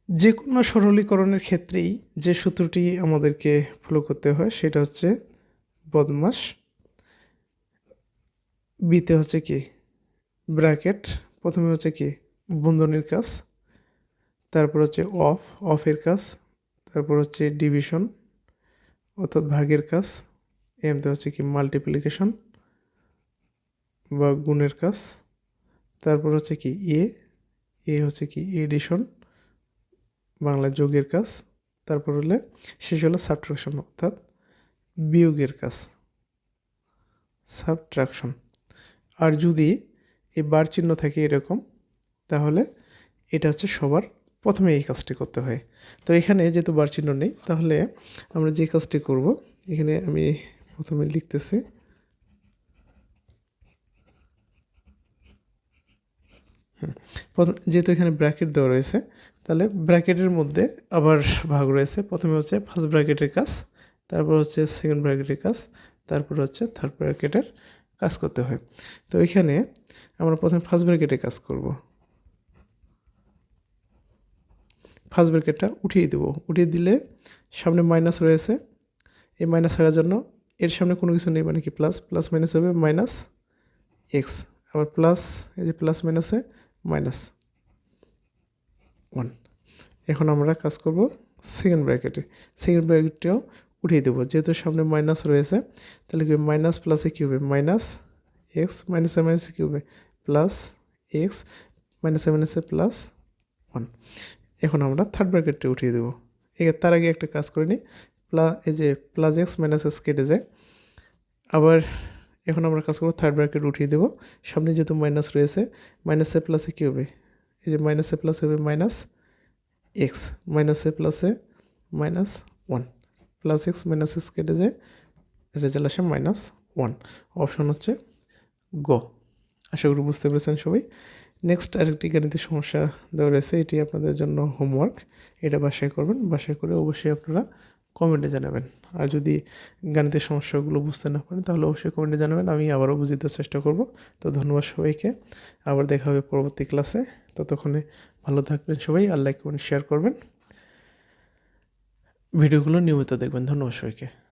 যে কোনো সরলীকরণের ক্ষেত্রেই যে সূত্রটি আমাদেরকে ফলো করতে হয় সেটা হচ্ছে বদমাস, বিতে হচ্ছে কি ব্র্যাকেট, প্রথমে হচ্ছে কি বন্ধনীর কাজ, তারপর হচ্ছে অফের কাজ, তারপর হচ্ছে ডিভিশন অর্থাৎ ভাগের কাজ, এমতে হচ্ছে কি মাল্টিপ্লিকেশন বা গুণের কাজ, তারপর হচ্ছে কি এ হচ্ছে কি এডিশন বাংলা যোগের কাজ, তারপর হলে শেষ হলো সাবট্রাকশন অর্থাৎ বিয়োগের কাজ, সাবট্রাকশন। আর যদি এই বার চিহ্ন থাকে এরকম, তাহলে এটা হচ্ছে সবার প্রথমে এই কাজটি করতে হয়। তো এখানে যেহেতু বার চিহ্ন নেই, তাহলে আমরা যে কাজটি করব, এখানে আমি প্রথমে লিখতেছি যেহেতু এখানে ব্র্যাকেট দেওয়া রয়েছে, তাহলে ব্র্যাকেটের মধ্যে আবার ভাগ রয়েছে। প্রথমে হচ্ছে ফার্স্ট ব্র্যাকেটের কাজ, তারপর হচ্ছে সেকেন্ড ব্র্যাকেটের কাজ, তারপর হচ্ছে থার্ড ব্র্যাকেটের কাজ করতে হয়। তো এখানে আমরা প্রথমে ফার্স্ট ব্র্যাকেটের কাজ করব। ফার্স্ট ব্র্যাকেটটা উঠিয়ে দেব, উঠিয়ে দিলে সামনে মাইনাস রয়েছে, এই মাইনাস থাকার জন্য এর সামনে কোনো কিছু নেই, মানে কি প্লাস প্লাস মাইনাস হবে মাইনাস এক্স, আবার প্লাস, এই যে প্লাস মাইনাসে মাইনাস 1। এখন আমরা কাজ করব সেকেন্ড ব্র্যাকেটে, সেকেন্ড ব্র্যাকেটটাও উঠিয়ে দেবো, যেহেতু সামনে মাইনাস রয়েছে, তাহলে কি মাইনাস প্লাসে কী হবে মাইনাস এক্স, মাইনাসে মাইনাসে কী হবে প্লাস এক্স, মাইনাসে মাইনাসে প্লাস 1। এখন আমরা থার্ড ব্র্যাকেটটা উঠিয়ে দেবো। তার আগে একটা কাজ করে নিই, এই যে প্লাস এক্স মাইনাস এক্স কেটে যায়। আবার এখন আমরা কাজ করবো থার্ড ব্র্যাকেট উঠিয়ে দেবো, সামনে যেহেতু মাইনাস রয়েছে, মাইনাসে প্লাসে কী হবে, এই যে মাইনাসে প্লাসে হবে মাইনাস এক্স, মাইনাসে প্লাসে minus 1, plus x minus x কেটে যায়, রেজাল্ট আসে -1। অপশন হচ্ছে গ। আশা করি বুঝতে পেরেছেন সবাই। নেক্সট আরেকটি গাণিতিক সমস্যা দেওয়া রয়েছে, এটি আপনাদের জন্য হোমওয়ার্ক, এটা বাসায় করবেন, বাসায় করে অবশ্যই আপনারা কমেন্টে জানাবেন। আর যদি গাণিতিক সমস্যাগুলো বুঝতে না পারেন, তাহলে অবশ্যই কমেন্টে জানাবেন, আমি আবারও বুঝিয়ে দেওয়ার চেষ্টা করব। তো ধন্যবাদ সবাইকে, আবার দেখা হবে পরবর্তী ক্লাসে। ততক্ষণে ভালো থাকবেন সবাই, আর লাইক করবেন, শেয়ার করবেন, ভিডিওগুলো নিয়মিত দেখবেন। ধন্যবাদ সবাইকে।